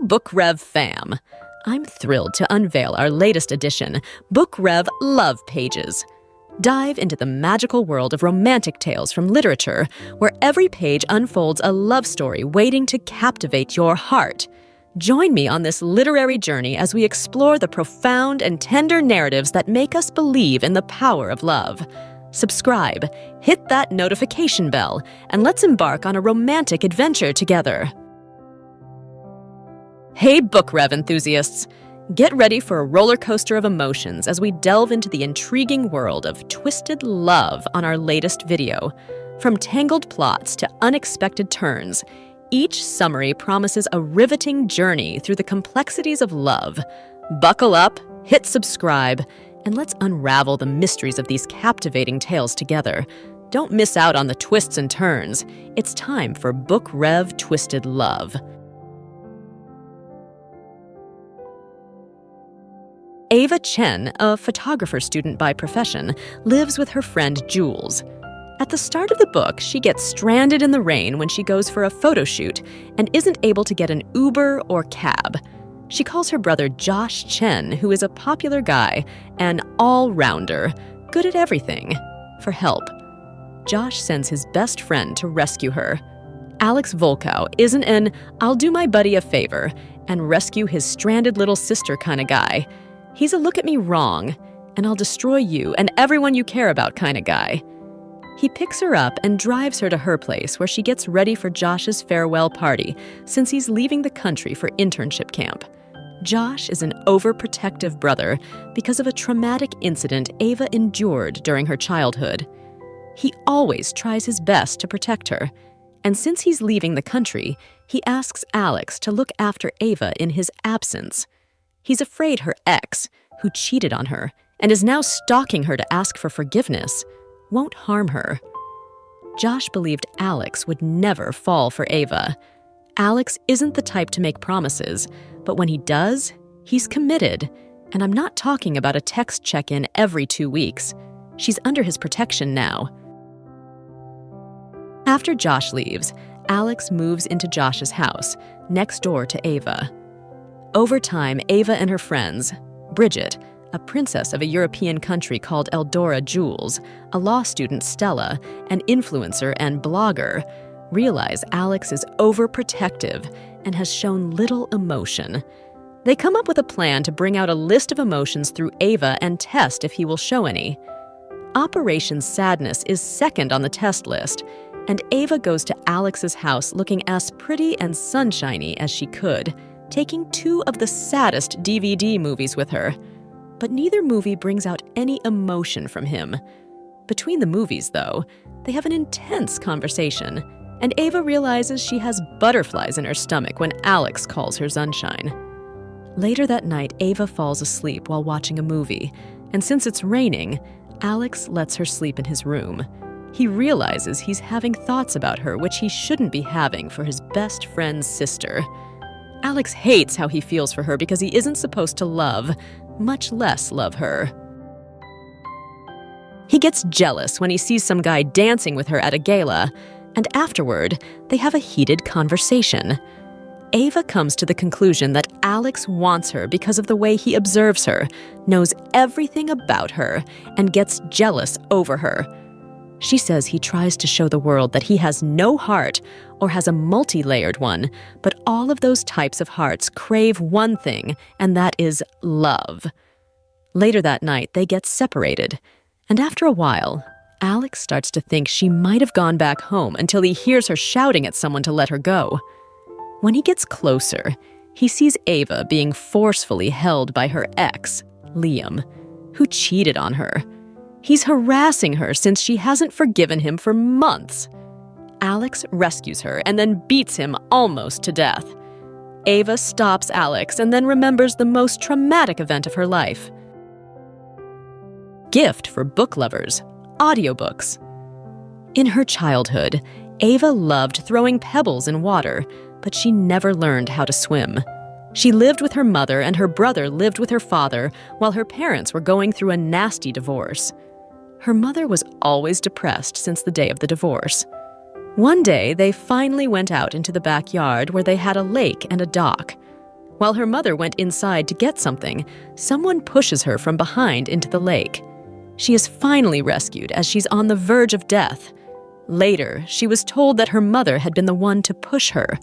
Book Rev fam! I'm thrilled to unveil our latest edition, Book Rev Love Pages. Dive into the magical world of romantic tales from literature, where every page unfolds a love story waiting to captivate your heart. Join me on this literary journey as we explore the profound and tender narratives that make us believe in the power of love. Subscribe, hit that notification bell, and let's embark on a romantic adventure together. Hey, Book Rev enthusiasts! Get ready for a roller coaster of emotions as we delve into the intriguing world of twisted love on our latest video. From tangled plots to unexpected turns, each summary promises a riveting journey through the complexities of love. Buckle up, hit subscribe, and let's unravel the mysteries of these captivating tales together. Don't miss out on the twists and turns. It's time for Book Rev Twisted Love. Ava Chen, a photographer student by profession, lives with her friend Jules. At the start of the book, she gets stranded in the rain when she goes for a photo shoot and isn't able to get an Uber or cab. She calls her brother Josh Chen, who is a popular guy, an all-rounder, good at everything, for help. Josh sends his best friend to rescue her. Alex Volkow isn't an "I'll do my buddy a favor" and rescue his stranded little sister kind of guy. He's a look at me wrong, and I'll destroy you and everyone you care about kind of guy. He picks her up and drives her to her place where she gets ready for Josh's farewell party since he's leaving the country for internship camp. Josh is an overprotective brother because of a traumatic incident Ava endured during her childhood. He always tries his best to protect her, and since he's leaving the country, he asks Alex to look after Ava in his absence. He's afraid her ex, who cheated on her and is now stalking her to ask for forgiveness, won't harm her. Josh believed Alex would never fall for Ava. Alex isn't the type to make promises, but when he does, he's committed. And I'm not talking about a text check-in every 2 weeks. She's under his protection now. After Josh leaves, Alex moves into Josh's house, next door to Ava. Over time, Ava and her friends, Bridget, a princess of a European country called Eldora Jules, a law student Stella, an influencer and blogger, realize Alex is overprotective and has shown little emotion. They come up with a plan to bring out a list of emotions through Ava and test if he will show any. Operation Sadness is second on the test list, and Ava goes to Alex's house looking as pretty and sunshiny as she could, taking 2 of the saddest DVD movies with her. But neither movie brings out any emotion from him. Between the movies, though, they have an intense conversation, and Ava realizes she has butterflies in her stomach when Alex calls her sunshine. Later that night, Ava falls asleep while watching a movie, and since it's raining, Alex lets her sleep in his room. He realizes he's having thoughts about her which he shouldn't be having for his best friend's sister. Alex hates how he feels for her because he isn't supposed to love, much less love her. He gets jealous when he sees some guy dancing with her at a gala, and afterward, they have a heated conversation. Ava comes to the conclusion that Alex wants her because of the way he observes her, knows everything about her, and gets jealous over her. She says he tries to show the world that he has no heart or has a multi-layered one, but all of those types of hearts crave one thing, and that is love. Later that night, they get separated, and after a while, Alex starts to think she might have gone back home until he hears her shouting at someone to let her go. When he gets closer, he sees Ava being forcefully held by her ex, Liam, who cheated on her. He's harassing her since she hasn't forgiven him for months. Alex rescues her and then beats him almost to death. Ava stops Alex and then remembers the most traumatic event of her life. Gift for book lovers: audiobooks. In her childhood, Ava loved throwing pebbles in water, but she never learned how to swim. She lived with her mother and her brother lived with her father while her parents were going through a nasty divorce. Her mother was always depressed since the day of the divorce. One day, they finally went out into the backyard where they had a lake and a dock. While her mother went inside to get something, someone pushes her from behind into the lake. She is finally rescued as she's on the verge of death. Later, she was told that her mother had been the one to push her.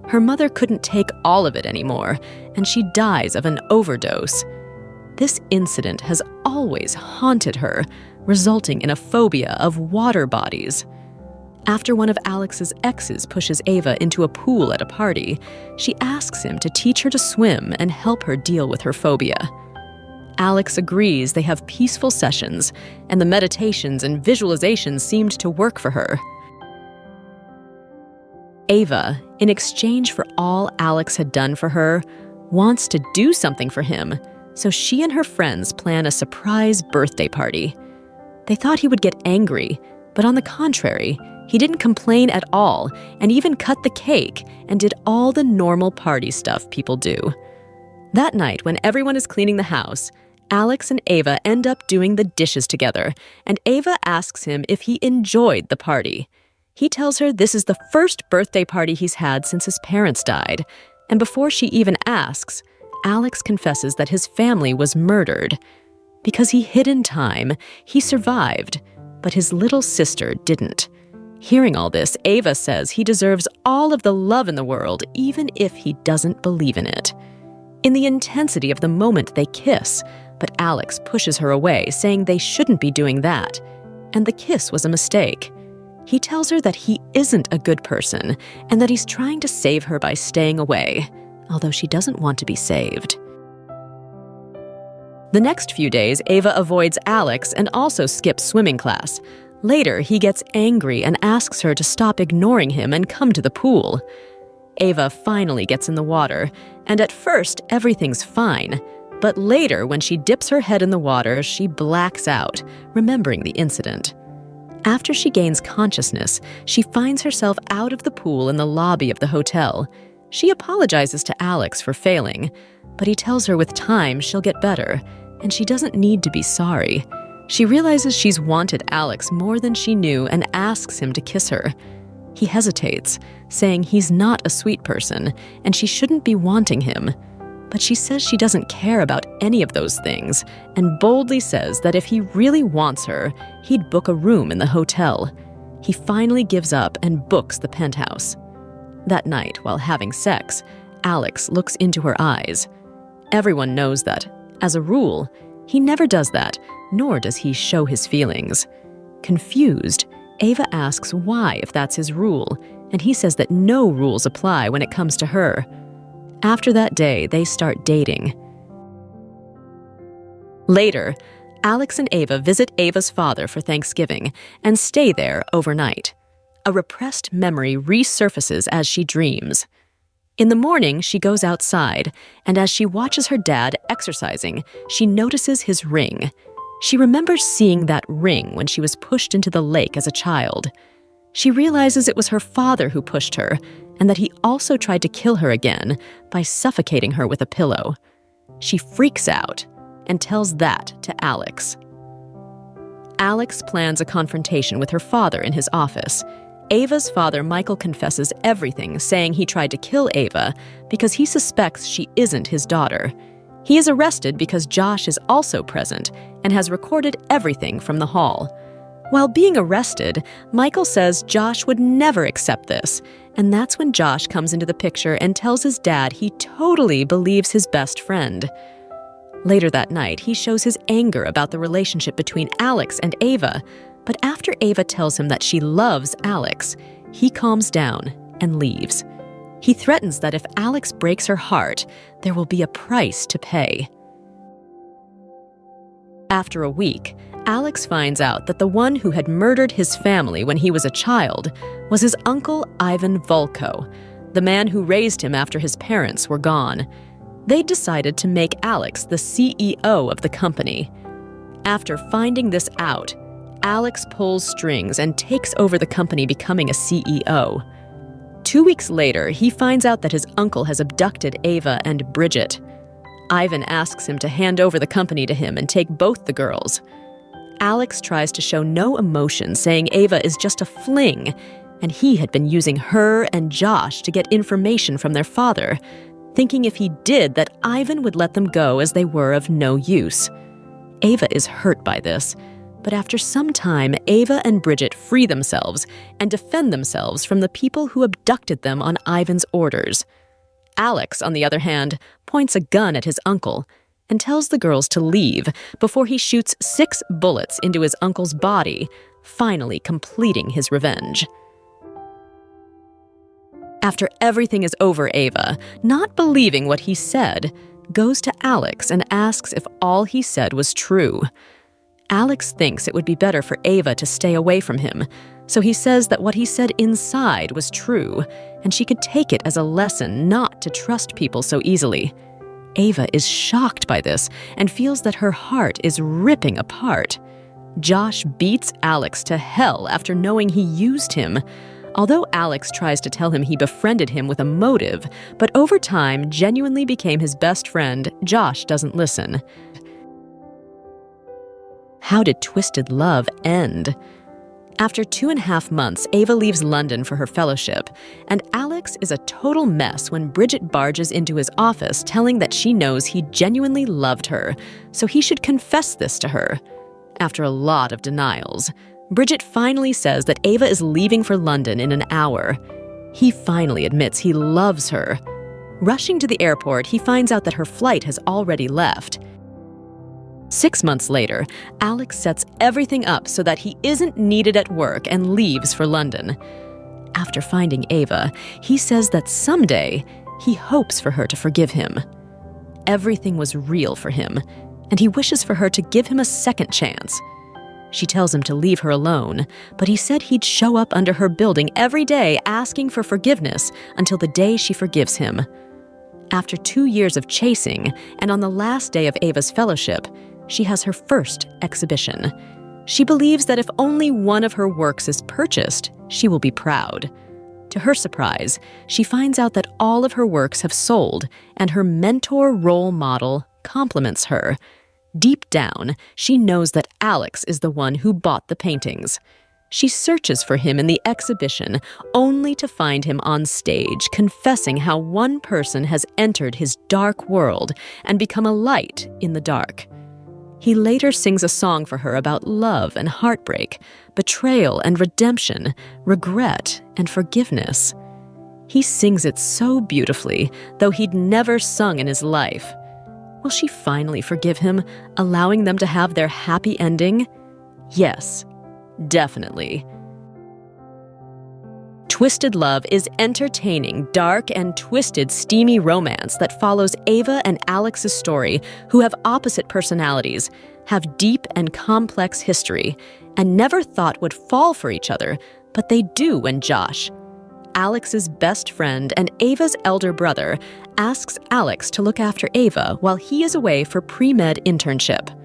Her mother couldn't take all of it anymore, and she dies of an overdose. This incident has always haunted her, resulting in a phobia of water bodies. After one of Alex's exes pushes Ava into a pool at a party, she asks him to teach her to swim and help her deal with her phobia. Alex agrees they have peaceful sessions, and the meditations and visualizations seemed to work for her. Ava, in exchange for all Alex had done for her, wants to do something for him, so she and her friends plan a surprise birthday party. They thought he would get angry, but on the contrary, he didn't complain at all and even cut the cake and did all the normal party stuff people do. That night, when everyone is cleaning the house, Alex and Ava end up doing the dishes together, and Ava asks him if he enjoyed the party. He tells her this is the first birthday party he's had since his parents died, and before she even asks, Alex confesses that his family was murdered. Because he hid in time, he survived, but his little sister didn't. Hearing all this, Ava says he deserves all of the love in the world, even if he doesn't believe in it. In the intensity of the moment, they kiss, but Alex pushes her away, saying they shouldn't be doing that, and the kiss was a mistake. He tells her that he isn't a good person and that he's trying to save her by staying away, although she doesn't want to be saved. The next few days, Ava avoids Alex and also skips swimming class. Later, he gets angry and asks her to stop ignoring him and come to the pool. Ava finally gets in the water, and at first, everything's fine. But later, when she dips her head in the water, she blacks out, remembering the incident. After she gains consciousness, she finds herself out of the pool in the lobby of the hotel. She apologizes to Alex for failing, but he tells her with time she'll get better, and she doesn't need to be sorry. She realizes she's wanted Alex more than she knew and asks him to kiss her. He hesitates, saying he's not a sweet person and she shouldn't be wanting him. But she says she doesn't care about any of those things and boldly says that if he really wants her, he'd book a room in the hotel. He finally gives up and books the penthouse. That night, while having sex, Alex looks into her eyes. Everyone knows that, as a rule, he never does that, nor does he show his feelings. Confused, Ava asks why if that's his rule, and he says that no rules apply when it comes to her. After that day, they start dating. Later, Alex and Ava visit Ava's father for Thanksgiving and stay there overnight. A repressed memory resurfaces as she dreams. In the morning, she goes outside, and as she watches her dad exercising, she notices his ring. She remembers seeing that ring when she was pushed into the lake as a child. She realizes it was her father who pushed her, and that he also tried to kill her again by suffocating her with a pillow. She freaks out and tells that to Alex. Alex plans a confrontation with her father in his office. Ava's father, Michael, confesses everything, saying he tried to kill Ava because he suspects she isn't his daughter. He is arrested because Josh is also present and has recorded everything from the hall. While being arrested, Michael says Josh would never accept this, and that's when Josh comes into the picture and tells his dad he totally believes his best friend. Later that night, he shows his anger about the relationship between Alex and Ava, but after Ava tells him that she loves Alex, he calms down and leaves. He threatens that if Alex breaks her heart, there will be a price to pay. After a week, Alex finds out that the one who had murdered his family when he was a child was his uncle Ivan Volko, the man who raised him after his parents were gone. They decided to make Alex the CEO of the company. After finding this out, Alex pulls strings and takes over the company, becoming a CEO. 2 weeks later, he finds out that his uncle has abducted Ava and Bridget. Ivan asks him to hand over the company to him and take both the girls. Alex tries to show no emotion, saying Ava is just a fling, and he had been using her and Josh to get information from their father. thinking if he did that Ivan would let them go as they were of no use. Ava is hurt by this, but after some time, Ava and Bridget free themselves and defend themselves from the people who abducted them on Ivan's orders. Alex, on the other hand, points a gun at his uncle and tells the girls to leave before he shoots 6 bullets into his uncle's body, finally completing his revenge. After everything is over, Ava, not believing what he said, goes to Alex and asks if all he said was true. Alex thinks it would be better for Ava to stay away from him, so he says that what he said inside was true, and she could take it as a lesson not to trust people so easily. Ava is shocked by this and feels that her heart is ripping apart. Josh beats Alex to hell after knowing he used him. Although Alex tries to tell him he befriended him with a motive, but over time genuinely became his best friend, Josh doesn't listen. How did Twisted Love end? After 2.5 months, Ava leaves London for her fellowship, and Alex is a total mess when Bridget barges into his office telling that she knows he genuinely loved her, so he should confess this to her. After a lot of denials, Bridget finally says that Ava is leaving for London in an hour. He finally admits he loves her. Rushing to the airport, he finds out that her flight has already left. 6 months later, Alex sets everything up so that he isn't needed at work and leaves for London. After finding Ava, he says that someday he hopes for her to forgive him. Everything was real for him, and he wishes for her to give him a second chance. She tells him to leave her alone, but he said he'd show up under her building every day asking for forgiveness until the day she forgives him. After 2 years of chasing, and on the last day of Ava's fellowship, she has her first exhibition. She believes that if only one of her works is purchased, she will be proud. To her surprise, she finds out that all of her works have sold, and her mentor role model compliments her. Deep down, she knows that Alex is the one who bought the paintings. She searches for him in the exhibition, only to find him on stage, confessing how one person has entered his dark world and become a light in the dark. He later sings a song for her about love and heartbreak, betrayal and redemption, regret and forgiveness. He sings it so beautifully, though he'd never sung in his life. Will she finally forgive him, allowing them to have their happy ending? Yes, definitely. Twisted Love is entertaining, dark, and twisted, steamy romance that follows Ava and Alex's story, who have opposite personalities, have deep and complex history, and never thought would fall for each other, but they do when Josh, Alex's best friend and Ava's elder brother, asks Alex to look after Ava while he is away for pre-med internship.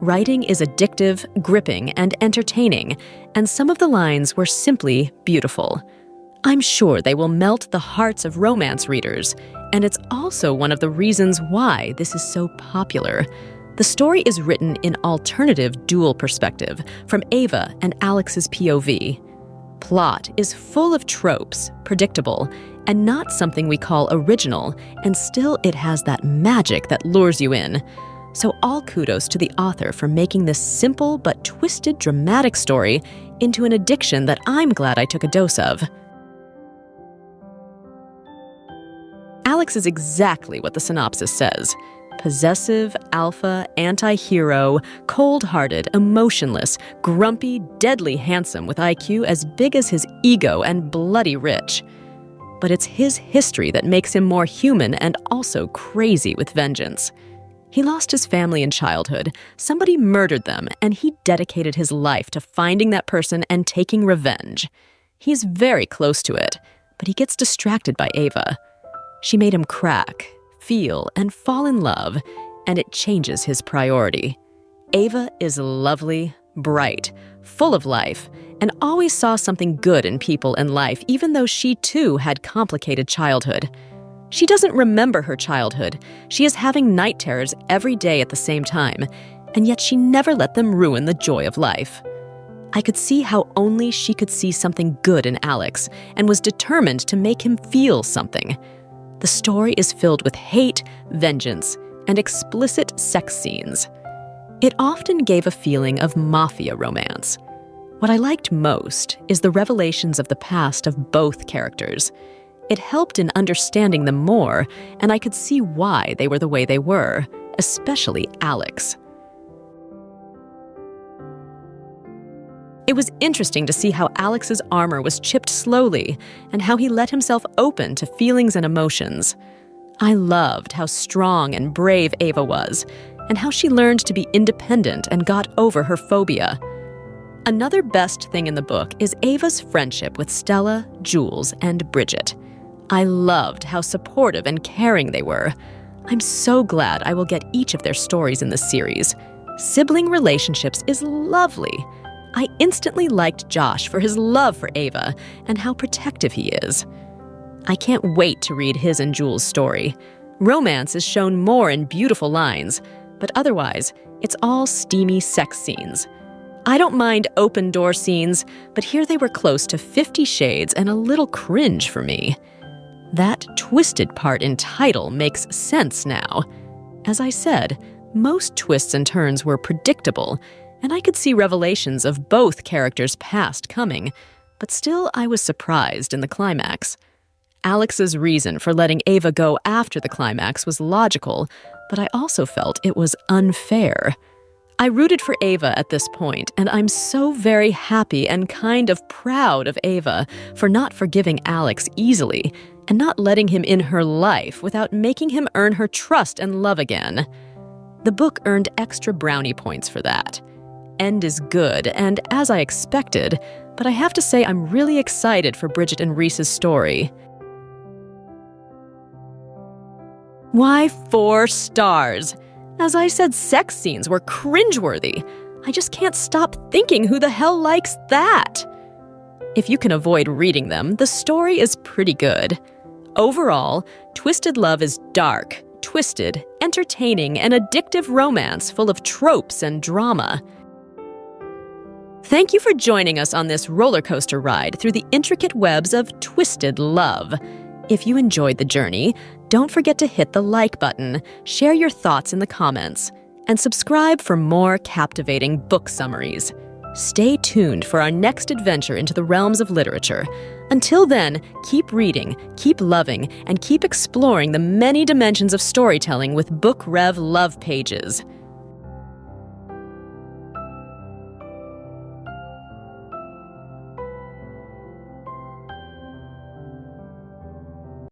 Writing is addictive, gripping, and entertaining, and some of the lines were simply beautiful. I'm sure they will melt the hearts of romance readers, and it's also one of the reasons why this is so popular. The story is written in alternative dual perspective from Ava and Alex's POV. Plot is full of tropes, predictable, and not something we call original, and still it has that magic that lures you in. So all kudos to the author for making this simple but twisted dramatic story into an addiction that I'm glad I took a dose of. Alex is exactly what the synopsis says. Possessive, alpha, anti-hero, cold-hearted, emotionless, grumpy, deadly handsome with IQ as big as his ego and bloody rich. But it's his history that makes him more human and also crazy with vengeance. He lost his family in childhood, somebody murdered them, and he dedicated his life to finding that person and taking revenge. He's very close to it, but he gets distracted by Ava. She made him crack, feel, and fall in love, and it changes his priority. Ava is lovely, bright, full of life, and always saw something good in people and life, even though she too had complicated childhood. She doesn't remember her childhood. She is having night terrors every day at the same time, and yet she never let them ruin the joy of life. I could see how only she could see something good in Alex, and was determined to make him feel something. The story is filled with hate, vengeance, and explicit sex scenes. It often gave a feeling of mafia romance. What I liked most is the revelations of the past of both characters. It helped in understanding them more, and I could see why they were the way they were, especially Alex. It was interesting to see how Alex's armor was chipped slowly and how he let himself open to feelings and emotions. I loved how strong and brave Ava was, and how she learned to be independent and got over her phobia. Another best thing in the book is Ava's friendship with Stella, Jules, and Bridget. I loved how supportive and caring they were. I'm so glad I will get each of their stories in this series. Sibling relationships is lovely. I instantly liked Josh for his love for Ava and how protective he is. I can't wait to read his and Jules' story. Romance is shown more in beautiful lines, but otherwise, it's all steamy sex scenes. I don't mind open-door scenes, but here they were close to 50 Shades and a little cringe for me. That twisted part in title makes sense now. As I said, most twists and turns were predictable, and I could see revelations of both characters' past coming, but still I was surprised in the climax. Alex's reason for letting Ava go after the climax was logical, but I also felt it was unfair. I rooted for Ava at this point, and I'm so very happy and kind of proud of Ava for not forgiving Alex easily and not letting him in her life without making him earn her trust and love again. The book earned extra brownie points for that. End is good, and as I expected, but I have to say I'm really excited for Bridget and Reese's story. Why 4 stars? As I said, sex scenes were cringeworthy. I just can't stop thinking, who the hell likes that? If you can avoid reading them, the story is pretty good. Overall, Twisted Love is dark, twisted, entertaining, and addictive romance full of tropes and drama. Thank you for joining us on this roller coaster ride through the intricate webs of Twisted Love. If you enjoyed the journey, don't forget to hit the like button, share your thoughts in the comments, and subscribe for more captivating book summaries. Stay tuned for our next adventure into the realms of literature. Until then, keep reading, keep loving, and keep exploring the many dimensions of storytelling with Book Rev Love Pages.